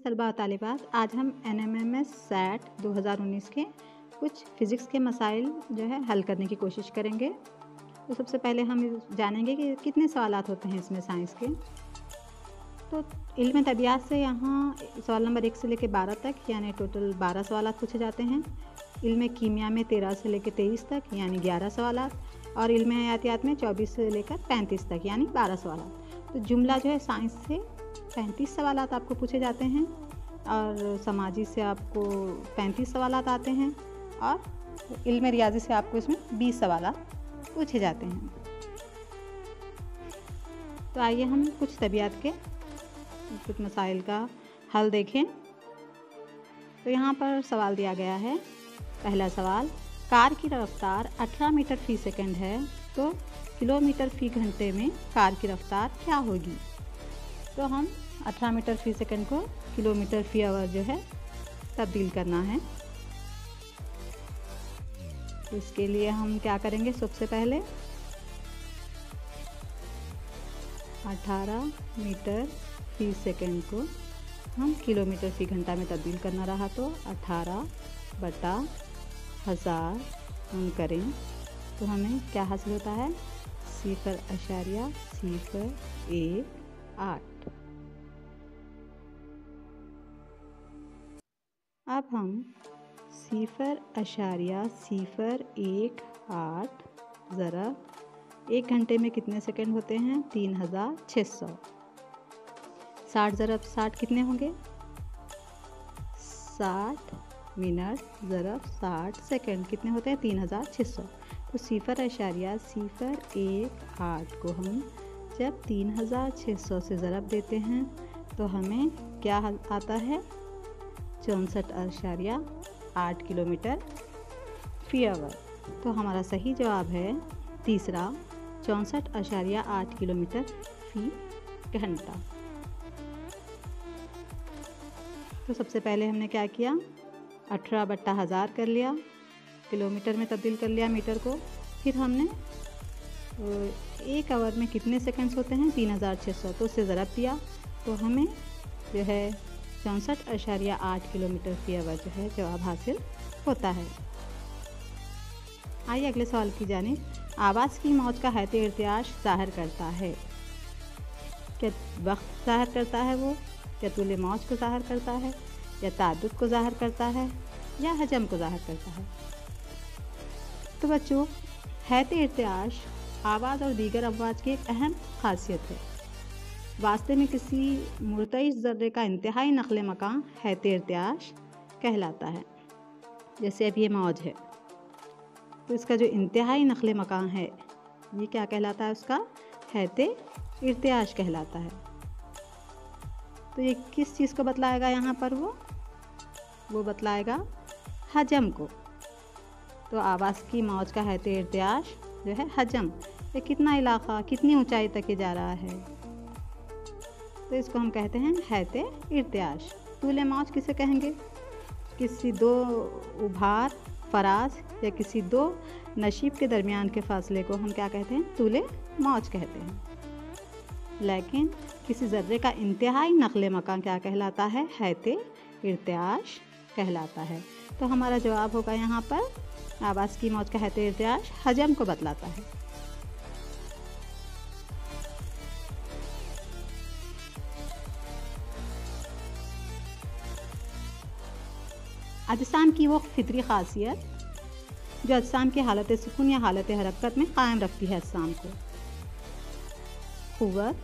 तलबा और तालिबात, आज हम NMMS SAT 2019 के कुछ फ़िज़िक्स के मसाइल जो है हल करने की कोशिश करेंगे। तो सबसे पहले हम जानेंगे कि कितने सवालात होते हैं इसमें साइंस के। तो इल्म तबियात से यहाँ सवाल नंबर 1 से लेकर 12 तक यानी टोटल 12 सवालात पूछे जाते हैं। इल्म कीमिया में 13 से लेकर 23 तक यानी 11 सवालात और इल्म हयातियात में 24 से लेकर 35 तक यानी 12 सवालात। तो जुमला जो है साइंस से 35 सवालात आपको पूछे जाते हैं और समाजी से आपको 35 सवालात आते हैं और इल्म रियाजी से आपको इसमें 20 सवालात पूछे जाते हैं। तो आइए हम कुछ तबियात के कुछ मसाइल का हल देखें। तो यहाँ पर सवाल दिया गया है। पहला सवाल, कार की रफ्तार 18 मीटर फी सेकंड है तो किलोमीटर फी घंटे में कार की रफ्तार क्या होगी। तो हम 18 मीटर फी सेकंड को किलोमीटर फी आवर जो है तब्दील करना है। तो इसके लिए हम क्या करेंगे, सबसे पहले 18 मीटर फी सेकंड को हम किलोमीटर फी घंटा में तब्दील करना रहा तो 18/1000 हम करें तो हमें क्या हासिल होता है, 0.018। अब हम 0.018 ज़रा 1 घंटे में कितने सेकंड होते हैं, 3600। 60 ज़रब 60 कितने होंगे, 60 मिनट ज़रब 60 सेकंड कितने होते हैं, 3600। तो 0.018 को हम जब 3600 से ज़रब देते हैं तो हमें क्या आता है, 64.8 किलोमीटर फी आवर। तो हमारा सही जवाब है तीसरा, 64.8 किलोमीटर फी घंटा। तो सबसे पहले हमने क्या किया, 18/1000 कर लिया, किलोमीटर में तब्दील कर लिया मीटर को। फिर हमने 1 आवर में कितने सेकंड्स होते हैं, 3600, तो उससे ज़रब दिया तो हमें जो है 64.8 किलोमीटर फी आवर जो है जवाब हासिल होता है। आइए अगले सवाल की जानिब। आवाज़ की मौज का हैत इर्तियाश ज़ाहिर करता है। क्या वक्त ज़ाहिर करता है वो, या तूले मौज को ज़ाहिर करता है, या ताद्दुद को ज़ाहिर करता है, या हजम को ज़ाहिर करता है। तो बच्चों, हैत इर्तियाश आवाज़ और दीगर अफवाज की एक अहम खासियत है। वास्ते में किसी मुर्तइश ज़र्रे का इंतहाई नक़्ल मकान हैत इर्तियाश कहलाता है। जैसे अब ये मौज है तो इसका जो इंतहाई नक़्ल मकान है ये क्या कहलाता है, उसका हैत इर्तियाश कहलाता है। तो ये किस चीज़ को बतलाएगा यहाँ पर, वो बतलाएगा हजम को। तो आवाज़ की मौज का हैत इर्तियाश जो है हजम, ये कितना इलाक़ा कितनी ऊंचाई तक जा रहा है, तो इसको हम कहते हैं हैत इर्तियाश। तूले मौज किसे कहेंगे, किसी दो उभार फराज या किसी दो नशीब के दरमियान के फासले को हम क्या कहते हैं, तूले मौज कहते हैं। लेकिन किसी ज़र्रे का इंतहाई नक़्ल मकान क्या कहलाता है, हैत इर्तियाश कहलाता है। तो हमारा जवाब होगा यहाँ पर आवाज़ की मौज का हैत इर्तियाश हजम को बतलाता है। अजसाम की वो फितरी ख़ासियत जो अजसाम की हालत सुकून या हालत हरकत में क़ायम रखती है अजसाम को, क़ुव्वत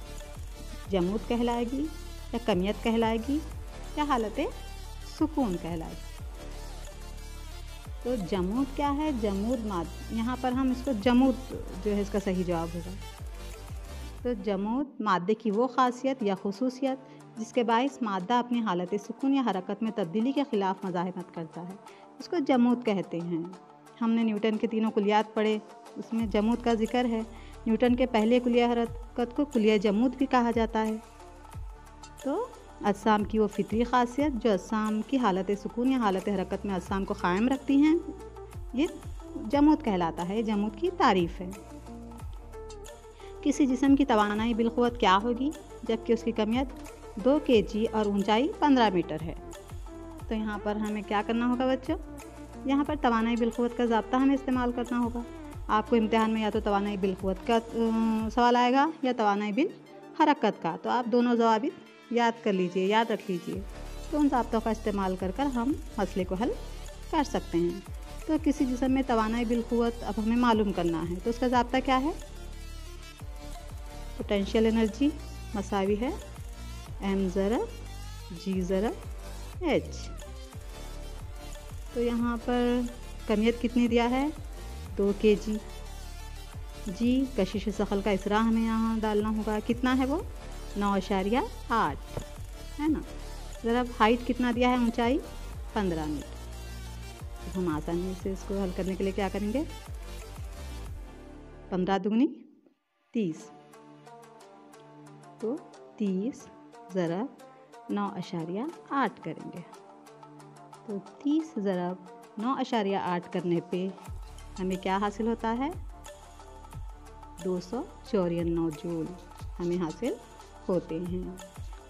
जमूद कहलाएगी, या कमियत कहलाएगी, या हालत सुकून कहलाएगी। तो जमूद क्या है, जमूद माद, यहाँ पर हम इसको जमूद जो है इसका सही जवाब होगा। तो जमूद मादे की वो ख़ासियत या खुसूसियत जिसके बाइस मादा अपनी हालत सुकून या हरकत में तब्दीली के ख़िलाफ़ मज़ाहमत करता है, उसको जमूद कहते हैं। हमने न्यूटन के तीनों कुलियात पढ़े, उसमें जमूद का जिक्र है। न्यूटन के पहले कुलिया हरकत को कुलिया जमूद भी कहा जाता है। तो अजसाम की वो फितरी ख़ासियत जो अजसाम की हालत सुकून या हालत हरकत में अजसाम को क़ायम रखती हैं, ये जमूद कहलाता है, जमूद की तारीफ़ है। किसी जिस्म की तवानाई बिलक़ुव्वत क्या होगी जबकि उसकी कमियत 2 kg और ऊंचाई 15 मीटर है। तो यहाँ पर हमें क्या करना होगा बच्चों, यहाँ पर तवानाई बिलकुवत का ज़ाब्ता हमें इस्तेमाल करना होगा। आपको इम्तिहान में या तो तवानाई बिलकुवत का सवाल आएगा या तवानाई बिल हरकत का, तो आप दोनों ज़वाबित याद कर लीजिए, याद रख लीजिए। तो उन ज़ाब्तों का इस्तेमाल कर हम मसले को हल कर सकते हैं। तो किसी जिस्म में तवानाई बिलकुवत अब हमें मालूम करना है, तो उसका ज़ाब्ता क्या है? पोटेंशियल एनर्जी मसावी है m ज़रब g ज़रब h। तो यहाँ पर कमियत कितनी दिया है? 2 kg। g कशिश सखल का इसरा हमें यहाँ डालना होगा, कितना है वो? 9.8 है ना। ज़रब हाइट कितना दिया है? ऊंचाई 15 मीटर। तो हम आसानी से इसको हल करने के लिए क्या करेंगे? 15 दूनी 30, तो 30 ज़रब 9.8 करेंगे। तो 30 ज़रब 9.8 करने पे हमें क्या हासिल होता है? 294 जूल हमें हासिल होते हैं।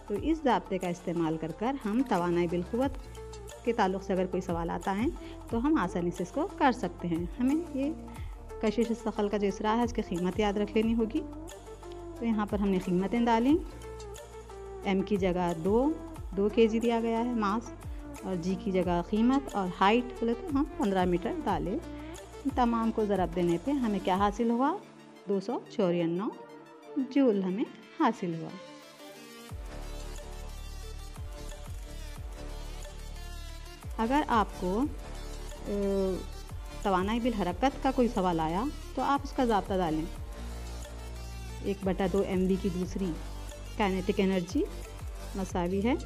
तो इस ज़ाब्ते का इस्तेमाल कर हम तवानाई बिलकुवत के ताल्लुक़ से अगर कोई सवाल आता है तो हम आसानी से इसको कर सकते हैं। हमें ये कशिश सखल का जो इसरा है इसकी कीमत याद रख लेनी होगी। तो यहाँ पर हमने कीमतें डाली। m की जगह 2 kg दिया गया है मास, और g की जगह कीमत, और हाइट बोले तो हम 15 मीटर डाले। तमाम को ज़रब देने पे हमें क्या हासिल हुआ? 294 जूल हमें हासिल हुआ। अगर आपको तवानाई बिल हरकत का कोई सवाल आया तो आप उसका ज़ाब्ता डालें। 1/2 mv की दूसरी काइनेटिक एनर्जी मसावी है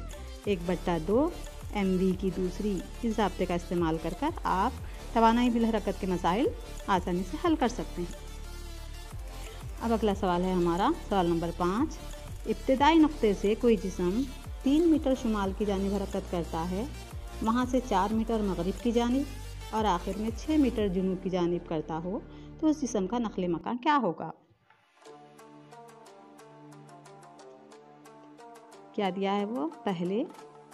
1/2 mv की दूसरी। इस ज़ाब्ते का इस्तेमाल कर आप तवानाई बिल हरकत के मसाइल आसानी से हल कर सकते हैं। अब अगला सवाल है हमारा सवाल नंबर 5। इब्तिदाई नुक्ते से कोई जिस्म 3 मीटर शुमाल की जानिब हरकत करता है, वहाँ से 4 मीटर मगरिब की जानिब और आखिर में 6 मीटर जुनूब की जानिब करता हो, तो उस जिस्म का नक़्ल मकान क्या होगा? क्या दिया है वो? पहले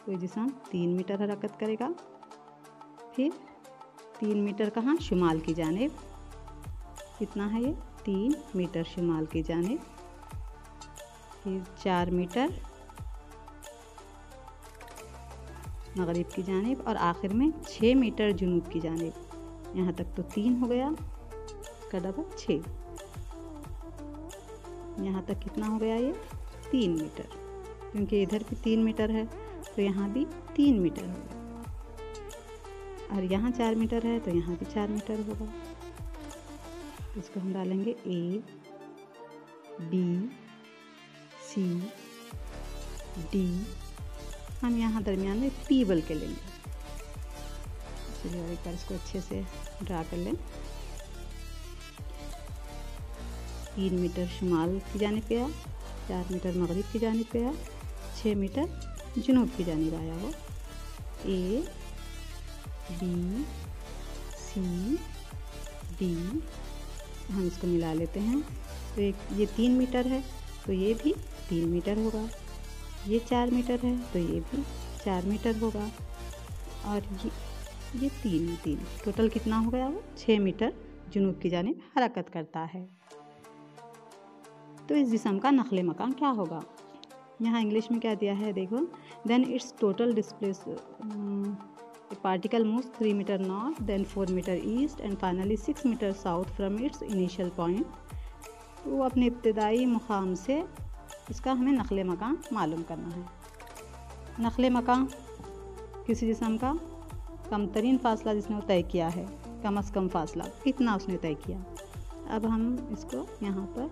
कोई जिस्म 3 मीटर हरकत करेगा, फिर 3 मीटर कहाँ? शुमाल की जानिब। कितना है ये? 3 मीटर शुमाल की जानिब, फिर 4 मीटर मगरिब की जानिब और आखिर में 6 मीटर जुनूब की जानिब। यहाँ तक तो 3 हो गया, इसका डबल 6। यहाँ तक कितना हो गया? ये 3 मीटर, क्योंकि इधर भी 3 मीटर है तो यहाँ भी 3 मीटर होगा, और यहाँ 4 मीटर है तो यहाँ भी 4 मीटर होगा। इसको हम डालेंगे A, B, C, D। हम यहाँ दरमियान में P बल के लेंगे। चलिए और एक बार इसको अच्छे से ड्रा कर लें। 3 मीटर शुमाल की जानिब पे आया, 4 मीटर मगरिब की जानिब पे आया, 6 मीटर जुनूब की जानिब आया हो। A, B, C, D। हम इसको मिला लेते हैं। तो ये 3 मीटर है तो ये भी 3 मीटर होगा, ये 4 मीटर है तो ये भी 4 मीटर होगा, और ये 3 टोटल कितना हो गया? वो 6 मीटर जुनूब की जानिब हरकत करता है। तो इस जिस्म का नक़्ल मकान क्या होगा? यहाँ इंग्लिश में क्या दिया है देखो। Then its total displace particle moves 3 metre north, then 4 metre east and finally 6 metre south from its initial point. तो अपने इब्तिदाई मुकाम से इसका हमें नक़्ल मकान मालूम करना है। नक़्ल मकान किसी जिस्म का कम तरीन फ़ासला जिसने वो तय किया है, कम से कम फ़ासला कितना उसने तय किया। अब हम इसको यहाँ पर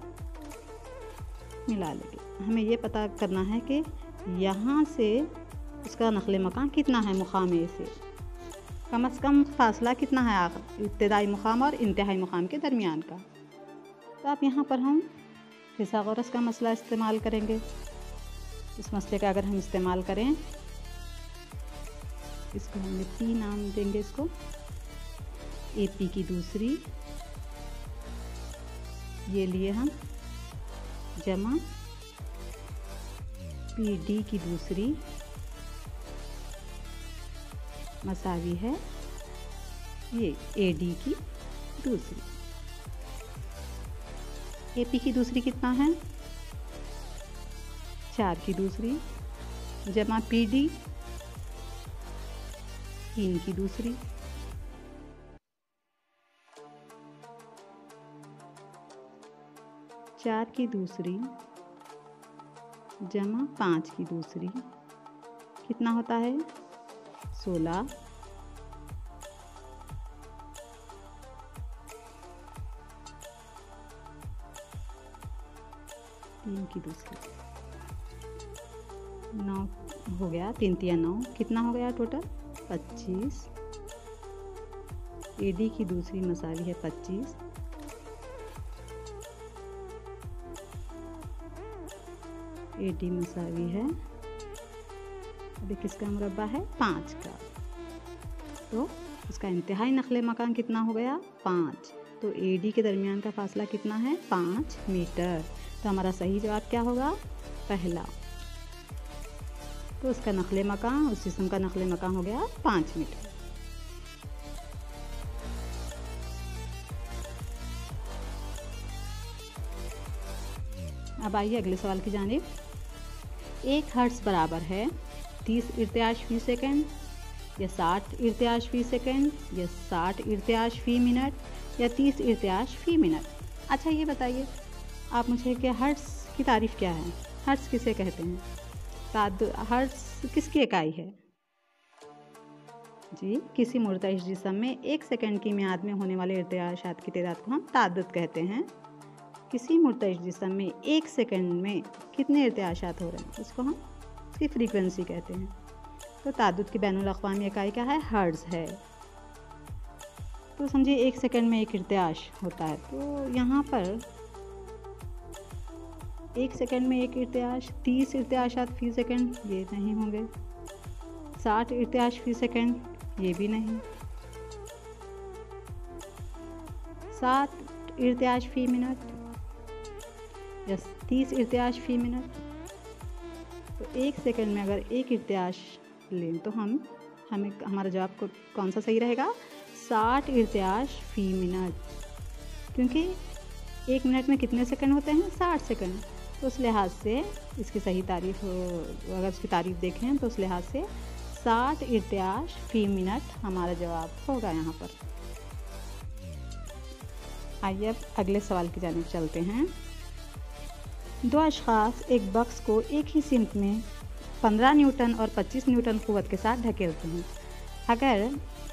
मिला लेंगे। हमें ये पता करना है कि यहाँ से उसका नक़्ल मकान कितना है मुकाम ए से, कम से कम फ़ासला कितना है इब्तिदाई मुकाम और इंतहाई मुकाम के दरमियान का। तो आप यहाँ पर हम फिसागोरस का मसला इस्तेमाल करेंगे। इस मसले का अगर हम इस्तेमाल करें, इसको हमने P नाम देंगे, इसको AP की दूसरी, ये लिए हम जमा पी डी की दूसरी मसावी है ये ए डी की दूसरी। ए पी की दूसरी कितना है? 4 की दूसरी जमा पी डी 3 की दूसरी। चार की दूसरी जमा 5 की दूसरी कितना होता है? 16। 3 की दूसरी 9 हो गया, 3 तिया 9 कितना हो गया टोटल? 25। ए डी की दूसरी मसावी है 25। ए डी मसावी है, अभी किसका मुरब्बा है? 5 का। तो इसका इंतहाई नखले मकान कितना हो गया? 5। तो ए डी के दरमियान का फासला कितना है? 5 मीटर। तो हमारा सही जवाब क्या होगा? पहला। तो उसका नखले मकान, उस जिस्म का नखले मकान हो गया 5 मीटर। अब आइए अगले सवाल की जानिब। 1 हर्ट्ज़ बराबर है 30 इर्तियाश फी सेकंड या 60 इर्तियाश फी सेकंड या 60 इर्तियाश फी मिनट या 30 इर्तियाश फी मिनट। अच्छा ये बताइए आप मुझे कि हर्ट्ज़ की तारीफ़ क्या है? हर्ट्ज़ किसे कहते हैं? हर्ट्ज़ किसकी इकाई है? जी, किसी मुर्तइश जिस्म में 1 सेकंड की मियाद में होने वाले इर्तियाशात की तादाद को हम तादद कहते हैं। किसी मुर्तइश जिस्म में 1 सेकंड में कितने इर्तियाशात हो रहे हैं उसको हम उसकी फ्रीक्वेंसी कहते हैं। तो तादुद की बैनुल अक़वामी इकाई क्या है? हर्ट्ज़ है। तो समझिए 1 सेकंड में 1 इर्तियाश होता है, तो यहाँ पर 1 सेकंड में 1 इर्तियाश 30 इर्तियाशात फ़ी सेकंड ये नहीं होंगे। 60 इर्तियाश फ़ी सेकंड ये भी नहीं। 60 इर्तियाश फ़ी मिनट या 30 इर्तियाश फ़ी मिनट। तो 1 सेकंड में अगर 1 इर्तियाश लें तो हमें हमारा जवाब कौन सा सही रहेगा? 60 इर्तियाश फ़ी मिनट, क्योंकि 1 मिनट में कितने सेकंड होते हैं? 60 सेकंड। तो उस लिहाज से इसकी सही तारीफ़, अगर उसकी तारीफ़ देखें तो उस लिहाज से 60 इर्तियाश फ़ी मिनट हमारा जवाब होगा यहाँ पर। आइए अब अगले सवाल की जानिब चलते हैं। 2 अशख़ास एक बक्स को एक ही सिमत में 15 न्यूटन और 25 न्यूटन क़ुव्वत के साथ ढकेलते हैं। अगर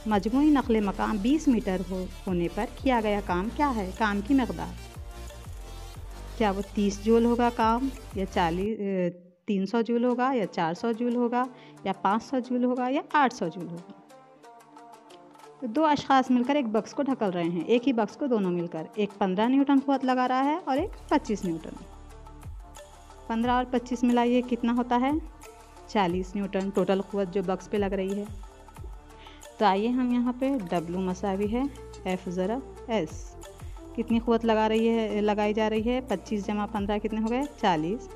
मजमूई नक़्ल मकाम 20 मीटर होने पर किया गया काम क्या है? काम की मक़दार क्या वो 30 जूल होगा काम, या 300 जूल होगा, या 400 जूल होगा, या 500 जूल होगा, या 800 जूल होगा? तो 2 अशख़ास मिलकर एक बक्स को ढकल रहे हैं। एक ही बक्स को दोनों मिलकर, एक 15 न्यूटन क़ुव्वत लगा रहा है और एक 25 न्यूटन। 15 और 25 मिलाइए कितना होता है? 40 न्यूटन टोटल क़ुव्वत जो बक्स पे लग रही है। तो आइए हम यहाँ पे W मसावी है F ज़रा S, कितनी क़ुव्वत लगाई जा रही है? 25 जमा 15 कितने हो गए? 40।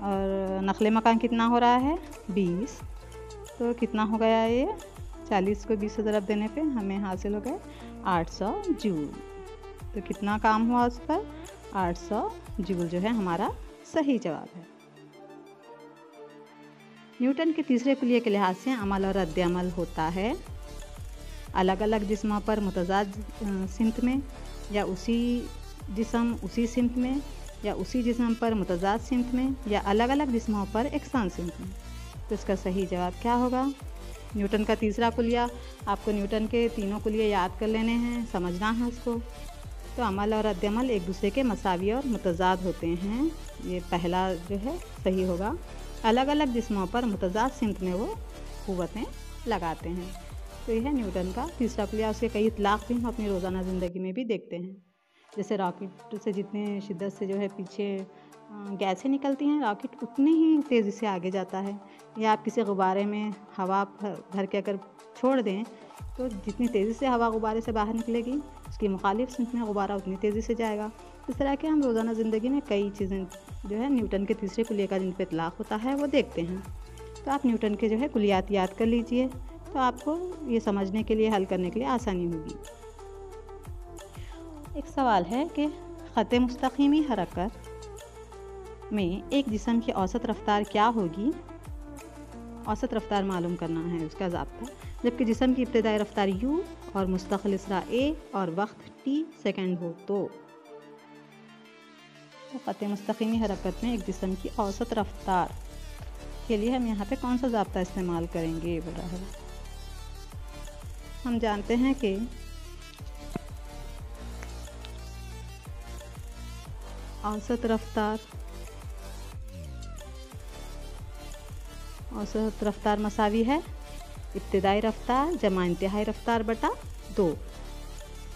और नक़्ल मकान कितना हो रहा है? 20। तो कितना हो गया ये? 40 को 20 से ज़रब देने पे हमें हासिल हो गए 800 जूल। तो कितना काम हुआ उस पर? 800 जूल जो है हमारा सही जवाब है। न्यूटन के तीसरे कुलिये के लिहाज से अमल और रद्द अमल होता है अलग अलग जिस्मों पर मुतज़ाद सिमत में, या उसी जिस्म उसी सिमत में, या उसी जिस्म पर मुतज़ाद सिमत में, या अलग अलग जिस्मों पर एकसान सिमत में। तो इसका सही जवाब क्या होगा? न्यूटन का तीसरा कुलिया, आपको न्यूटन के तीनों कुलिये याद कर लेने हैं, समझना है उसको। तो अमल और रद्द अमल एक दूसरे के मसावी और मुतज़ाद होते हैं। ये पहला जो है सही होगा। अलग अलग जिस्मों पर मुतज़ाद सिमत में वो क़ुव्वतें लगाते हैं। तो यह है न्यूटन का तीसरा कुलिया। उसके कई इतलाक़ भी हम अपनी रोज़ाना ज़िंदगी में भी देखते हैं। जैसे रॉकेट से जितने शिद्दत से जो है पीछे गैसें निकलती हैं, रॉकेट उतनी ही तेज़ी से आगे जाता है। या आप किसी गुब्बारे में हवा भर के अगर छोड़ दें तो जितनी तेज़ी से हवा गुब्बारे से बाहर निकलेगी उसकी मुखालिफ सिमत में गुब्बारा उतनी तेज़ी से जाएगा। इस तरह के हम रोज़ाना ज़िंदगी में कई चीज़ें जो है न्यूटन के तीसरे कुलिये का जिन पर इतलाक़ होता है वो देखते हैं। तो आप न्यूटन के जो है कुलियात याद कर लीजिए, तो आपको ये समझने के लिए, हल करने के लिए आसानी होगी। एक सवाल है कि ख़त्ते मुस्तक़ीमी हरकत में एक जिस्म की औसत रफ़्तार क्या होगी। औसत रफ़्तार मालूम करना है उसका ज़ाब्ता, जबकि जिस्म की इब्तिदाई रफ़्तार u और मुस्तक़िल इसरा a और वक्त t सेकंड हो तो ख़त्ते मुस्तक़ीमी हरकत में एक जिस्म की औसत रफ़्तार के लिए हम यहाँ पे कौन सा ज़ाब्ता इस्तेमाल करेंगे, ये बोल रहा है। हम जानते हैं कि औसत रफ़्तार मसावी है इब्तिदाई रफ़्तार जमा इंतहाई रफ़्तार बटा 2।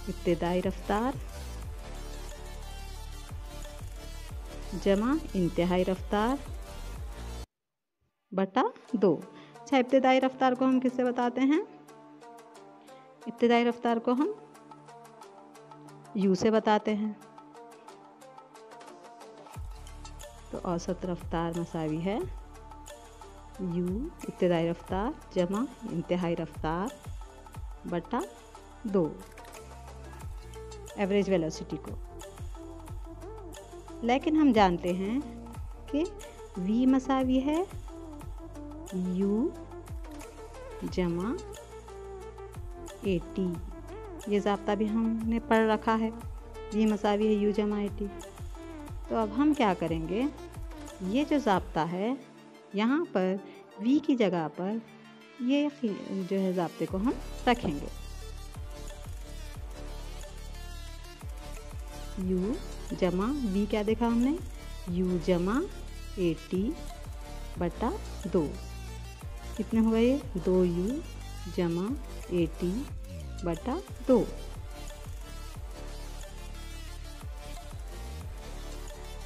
इब्तिदाई रफ़्तार जमा इंतहाई रफ़्तार बटा 2। अच्छा, इब्तिदाई रफ़्तार को हम किससे बताते हैं? इब्तिदाई रफ़्तार को हम u से बताते हैं। तो औसत रफ़्तार मसावी है u इब्तिदाई रफ़्तार जमा इंतहाई रफ़्तार बटा 2 एवरेज वेलोसिटी को। लेकिन हम जानते हैं कि v मसावी है u जमा at। ये ज़ाब्ता भी हमने पढ़ रखा है, v मसावी है u जमा at। तो अब हम क्या करेंगे, ये जो ज़ाब्ता है यहाँ पर v की जगह पर ये जो है ज़ाब्ते को हम रखेंगे। u जमा v क्या देखा हमने, u जमा at बटा 2। कितने हुए ये, 2u जमा at बटा 2।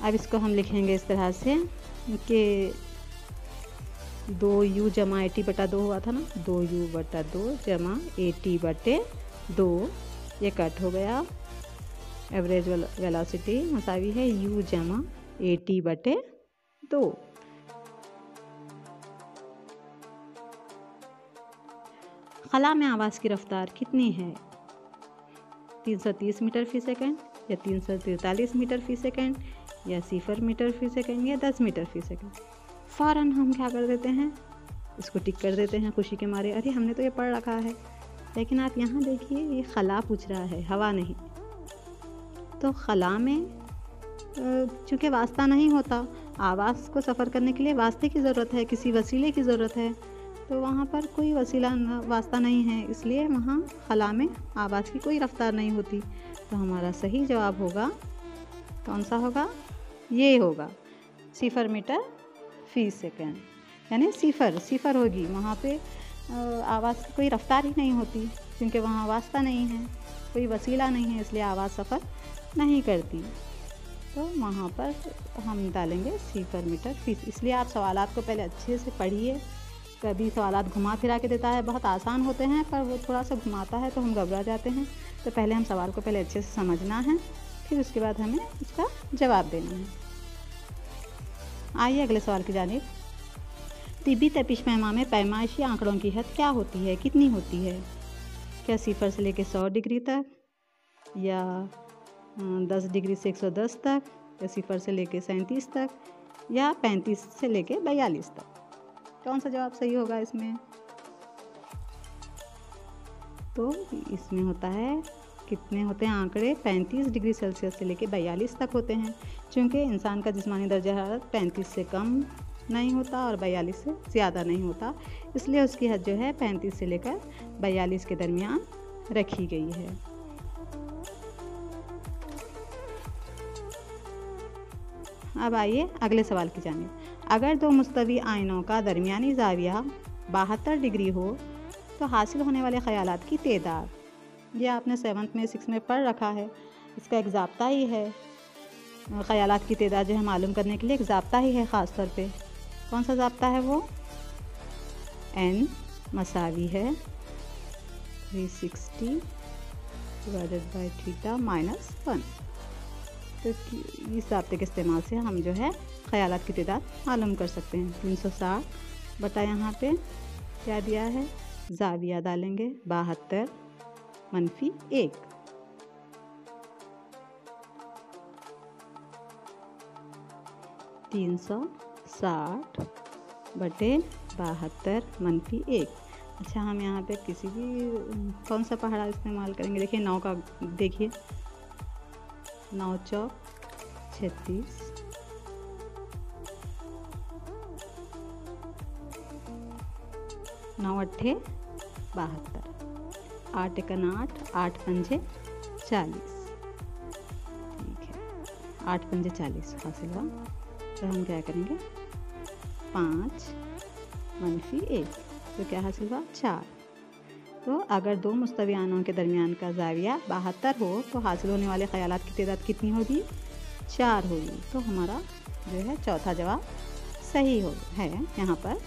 अब इसको हम लिखेंगे इस तरह से कि 2u जमा at बटा 2 हुआ था ना, 2u बटा 2 जमा at बटे 2, ये कट हो गया। एवरेज वेलोसिटी मसावी है u जमा at बटे 2। खला में आवाज़ की रफ़्तार कितनी है, 330 मीटर फ़ी सेकंड या 343 मीटर फ़ी सेकंड या 0 मीटर फ़ी सेकंड या 10 मीटर फ़ी सेकंड। फ़ौरन हम क्या कर देते हैं, इसको टिक कर देते हैं खुशी के मारे, अरे हमने तो ये पढ़ रखा है। लेकिन आप यहाँ देखिए, ये खला पूछ रहा है, हवा नहीं। तो खला में चूँकि वास्ता नहीं होता, आवाज़ को सफ़र करने के लिए वास्ते की ज़रूरत है, किसी वसीले की ज़रूरत है। तो वहाँ पर कोई वसीला वास्ता नहीं है, इसलिए वहाँ खला में आवाज़ की कोई रफ़्तार नहीं होती। तो हमारा सही जवाब होगा, कौन सा होगा, ये होगा 0 मीटर फ़ी सेकंड, यानी 0 होगी। वहाँ पे आवाज़ की कोई रफ़्तार ही नहीं होती, क्योंकि वहाँ वास्ता नहीं है, कोई वसीला नहीं है, इसलिए आवाज़ सफ़र नहीं करती। तो वहाँ पर हम डालेंगे 0 मीटर फ़ी। इसलिए आप सवालात को पहले अच्छे से पढ़िए। कभी सवालात घुमा फिरा के देता है, बहुत आसान होते हैं पर वो थोड़ा सा घुमाता है तो हम घबरा जाते हैं। तो पहले हम सवाल को पहले अच्छे से समझना है, फिर उसके बाद हमें उसका जवाब देना है। आइए अगले सवाल की जानिब। तिब्बी तपिश पैमा में पैमाइशी आंकड़ों की हद क्या होती है, कितनी होती है? क्या 0 से लेकर 100 डिग्री तक, या 10 डिग्री से 110 तक, या 0 से लेकर 37 तक, या 35 से लेकर 42 तक? कौन सा जवाब सही होगा इसमें? तो इसमें होता है, कितने होते हैं आंकड़े, 35 डिग्री सेल्सियस से लेकर 42 तक होते हैं। क्योंकि इंसान का जिस्मानी दर्जा हरारत 35 से कम नहीं होता और 42 से ज़्यादा नहीं होता, इसलिए उसकी हद जो है 35 से लेकर 42 के दरमियान रखी गई है। अब आइए अगले सवाल की जानिब। अगर दो मुस्तवी आइनों का दरमियानी ज़ाविया 72 डिग्री हो तो हासिल होने वाले ख़यालात की तादाद, ये आपने 7th में 6th में पढ़ रखा है। इसका एक ज़ाब्ता ही है, ख़यालात की तादाद जो है मालूम करने के लिए एक ज़ाब्ता ही है ख़ास तौर पे। कौन सा ज़ाब्ता है वो? n मसावी है 360 डिवाइडेड बाई थीटा -1। तो इस राब्ते के इस्तेमाल से हम जो है ख़यालात की तादाद मालूम कर सकते हैं। 360 बटा यहाँ पे क्या दिया है, ज़ाविया डालेंगे 72 मनफी 1। 360 बटे 72 मनफी 1। अच्छा, हम यहाँ पे किसी भी कौन सा पहाड़ा इस्तेमाल करेंगे। देखिए 9 का, देखिए 9 चौक 36, 9 अट्ठे 72, 8 एकन 8, 8 पंजे 40। ठीक है, 8 पंजे 40 हासिल हुआ। तो हम क्या करेंगे, 5 मनफी 1, तो क्या हासिल हुआ 4। तो अगर दो मुस्तवियानों के दरमियान का ज़ाविया 72 हो तो हासिल होने वाले ख़यालात की तादाद कितनी होगी, 4 होगी। तो हमारा जो है चौथा जवाब सही है यहाँ पर।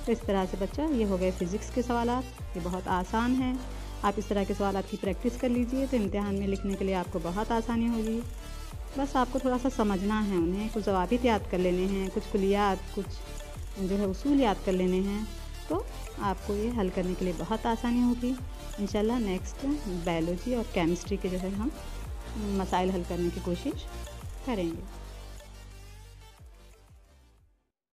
तो इस तरह से बच्चों ये हो गए फ़िज़िक्स के सवालात। ये बहुत आसान है। आप इस तरह के सवालात की प्रैक्टिस कर लीजिए तो इम्तिहान में लिखने के लिए आपको बहुत आसानी होगी। बस आपको थोड़ा सा समझना है उन्हें, कुछ ज़वाबित याद कर लेने हैं, कुछ कुलियात, कुछ जो है उसूल याद कर लेने हैं, तो आपको ये हल करने के लिए बहुत आसानी होगी। इंशाल्लाह नेक्स्ट बायोलॉजी और केमिस्ट्री के जो है हम मसाइल हल करने की कोशिश करेंगे।